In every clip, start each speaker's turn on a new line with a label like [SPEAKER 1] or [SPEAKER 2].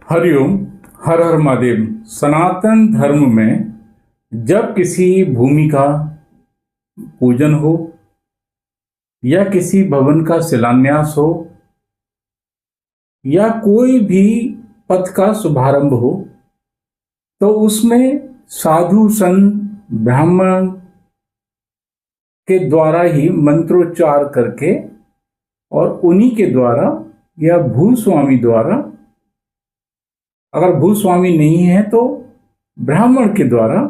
[SPEAKER 1] हरिओम। हर हर महादेव। सनातन धर्म में जब किसी भूमि का पूजन हो या किसी भवन का शिलान्यास हो या कोई भी पथ का शुभारंभ हो तो उसमें साधु संत ब्राह्मण के द्वारा ही मंत्रोच्चार करके और उन्हीं के द्वारा या भूस्वामी द्वारा, अगर भूस्वामी नहीं है तो ब्राह्मण के द्वारा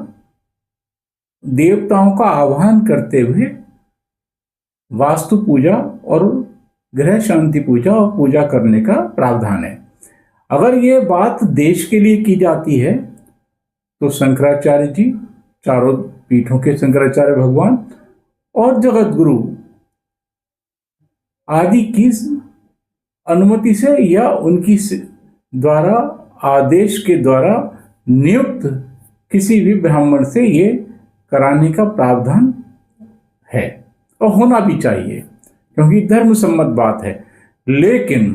[SPEAKER 1] देवताओं का आह्वान करते हुए वास्तु पूजा और ग्रह शांति पूजा और पूजा करने का प्रावधान है। अगर ये बात देश के लिए की जाती है तो शंकराचार्य जी, चारों पीठों के शंकराचार्य भगवान और जगत गुरु आदि की अनुमति से या उनकी द्वारा आदेश के द्वारा नियुक्त किसी भी ब्राह्मण से ये कराने का प्रावधान है और होना भी चाहिए, क्योंकि धर्म सम्मत बात है। लेकिन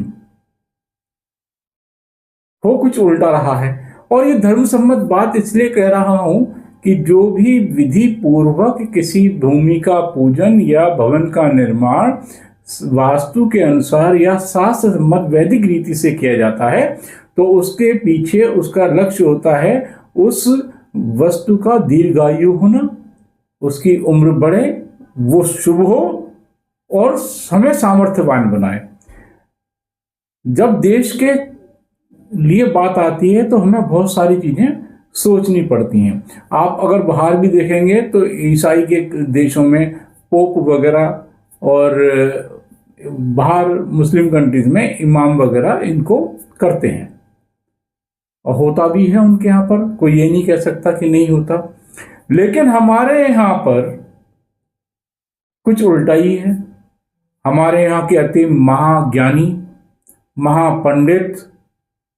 [SPEAKER 1] हो कुछ उल्टा रहा है, और ये धर्म सम्मत बात इसलिए कह रहा हूं कि जो भी विधि पूर्वक किसी भूमि का पूजन या भवन का निर्माण वास्तु के अनुसार या शास्त्र सम्मत वैदिक रीति से किया जाता है तो उसके पीछे उसका लक्ष्य होता है उस वस्तु का दीर्घायु होना, उसकी उम्र बढ़े, वो शुभ हो और हमें सामर्थ्यवान बनाए। जब देश के लिए बात आती है तो हमें बहुत सारी चीजें सोचनी पड़ती हैं। आप अगर बाहर भी देखेंगे तो ईसाई के देशों में पोप वगैरह और बाहर मुस्लिम कंट्रीज में इमाम वगैरह इनको करते हैं और होता भी है उनके यहाँ पर, कोई ये नहीं कह सकता कि नहीं होता। लेकिन हमारे यहाँ पर कुछ उल्टा ही है। हमारे यहाँ के अति महाज्ञानी, महापंडित,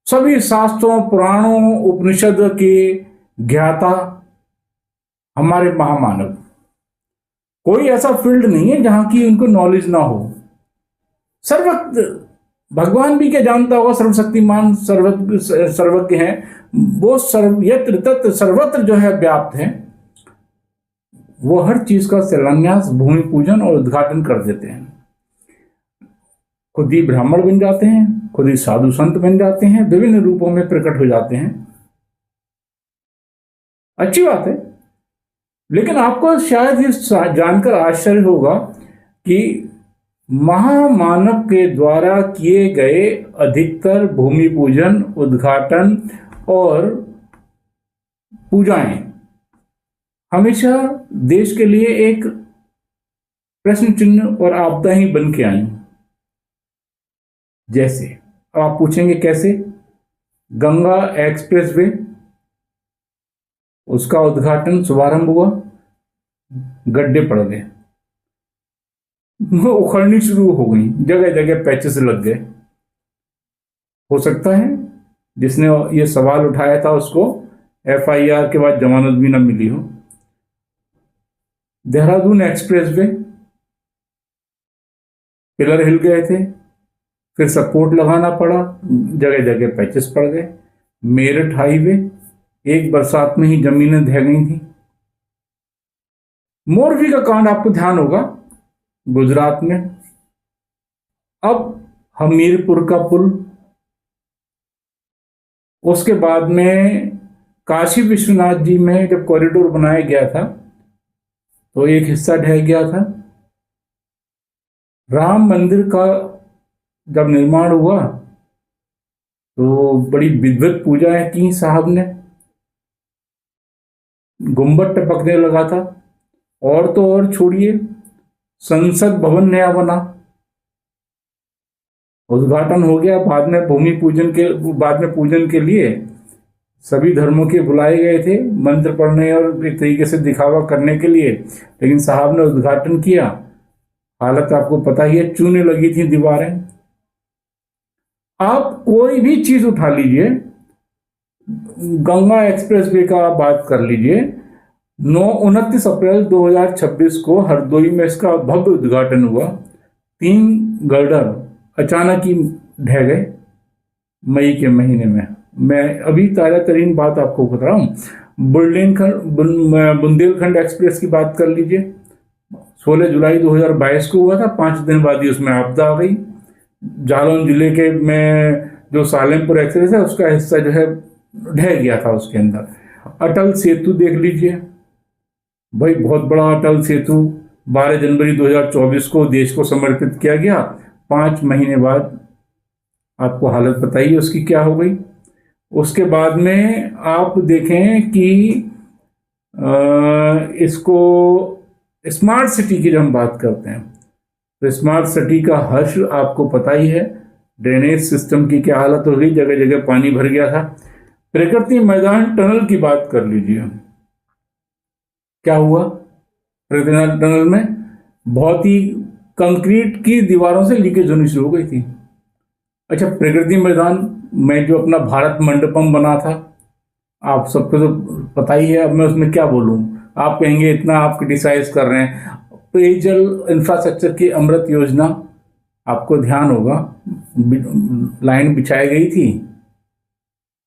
[SPEAKER 1] सभी शास्त्रों पुराणों उपनिषद के ज्ञाता हमारे महामानव, कोई ऐसा फील्ड नहीं है जहां की उनको नॉलेज ना हो। सर्वत्र भगवान भी क्या जानता होगा, सर्वशक्तिमान सर्वज्ञ है वो, यत्र तत्र सर्वत्र जो है व्याप्त है, वो हर चीज का शिलान्यास, भूमि पूजन और उद्घाटन कर देते हैं। खुद ही ब्राह्मण बन जाते हैं, खुद ही साधु संत बन जाते हैं, विभिन्न रूपों में प्रकट हो जाते हैं। अच्छी बात है, लेकिन आपको शायद ये जानकर आश्चर्य होगा कि महामानव के द्वारा किए गए अधिकतर भूमि पूजन, उद्घाटन और पूजाएं हमेशा देश के लिए एक प्रश्न चिन्ह और आपदा ही बन के आई। जैसे आप पूछेंगे कैसे? गंगा एक्सप्रेसवे, उसका उद्घाटन शुभारंभ हुआ, गड्ढे पड़ गए, उखड़नी शुरू हो गई, जगह जगह पैचेस लग गए। हो सकता है जिसने ये सवाल उठाया था उसको FIR के बाद जमानत भी ना मिली हो। देहरादून एक्सप्रेसवे, पिलर हिल गए थे, फिर सपोर्ट लगाना पड़ा, जगह जगह पैचेस पड़ गए। मेरठ हाईवे, एक बरसात में ही जमीनें ढह गई थी। मोरवी का कांड आपको ध्यान होगा, गुजरात में। अब हमीरपुर का पुल, उसके बाद में काशी विश्वनाथ जी में जब कॉरिडोर बनाया गया था तो एक हिस्सा ढह गया था। राम मंदिर का जब निर्माण हुआ तो बड़ी विद्वत पूजाएं की साहब ने, गुंबद टपकने लगा था। और तो और छोड़िए, संसद भवन नया बना, उद्घाटन हो गया, बाद में पूजन के लिए सभी धर्मों के बुलाए गए थे मंत्र पढ़ने और एक तरीके से दिखावा करने के लिए, लेकिन साहब ने उद्घाटन किया, हालत आपको पता ही है, चूने लगी थी दीवारें। आप कोई भी चीज उठा लीजिए, गंगा एक्सप्रेसवे का बात कर लीजिए, 29 अप्रैल 2026 को हरदोई में इसका भव्य उद्घाटन हुआ। 3 गर्डर अचानक ही ढह गए मई के महीने में। मैं अभी ताज़ा तरीन बात आपको बता रहा हूँ। बुंदेलखंड एक्सप्रेस की बात कर लीजिए, 16 जुलाई 2022 को हुआ था, 5 दिन बाद ही उसमें आपदा आ गई। जालौन जिले के में जो सालेमपुर एक्सप्रेस है उसका हिस्सा जो है ढह गया था उसके अंदर। अटल सेतु देख लीजिए भाई, बहुत बड़ा अटल सेतु 12 जनवरी 2024 को देश को समर्पित किया गया। 5 महीने बाद आपको हालत बताइए उसकी क्या हो गई। उसके बाद में आप देखें कि इसको स्मार्ट सिटी की जब हम बात करते हैं तो स्मार्ट सिटी का हर्ष आपको पता ही है। ड्रेनेज सिस्टम की क्या हालत हो गई, जगह जगह पानी भर गया था। प्रकृति मैदान टनल की बात कर लीजिए, क्या हुआ प्रकृति टनल में? बहुत ही कंक्रीट की दीवारों से लीकेज होनी शुरू हो गई थी। अच्छा, प्रकृति मैदान में जो अपना भारत मंडपम बना था, आप सबको तो पता ही है, अब मैं उसमें क्या बोलूं। आप कहेंगे इतना आप क्रिटिसाइज कर रहे हैं। पेयजल इंफ्रास्ट्रक्चर की अमृत योजना, आपको ध्यान होगा, लाइन बिछाई गई थी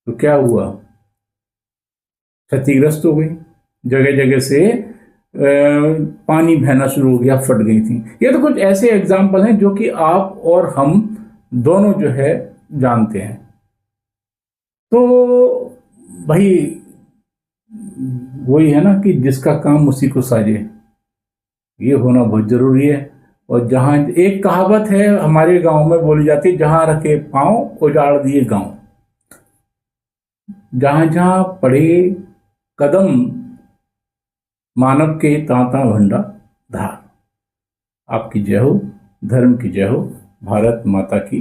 [SPEAKER 1] तो क्या हुआ, क्षतिग्रस्त हो गई। जगह जगह से पानी बहना शुरू हो गया, फट गई थी। ये तो कुछ ऐसे एग्जाम्पल हैं जो कि आप और हम दोनों जो है जानते हैं। तो भाई वही है ना कि जिसका काम उसी को साजे, ये होना बहुत जरूरी है। और जहां एक कहावत है हमारे गांव में बोली जाती है, जहां रखे पांव उजाड़ दिए गांव। जहां जहां पड़े कदम मानव के तांता भंडा धार। आपकी जय हो, धर्म की जय हो, भारत माता की।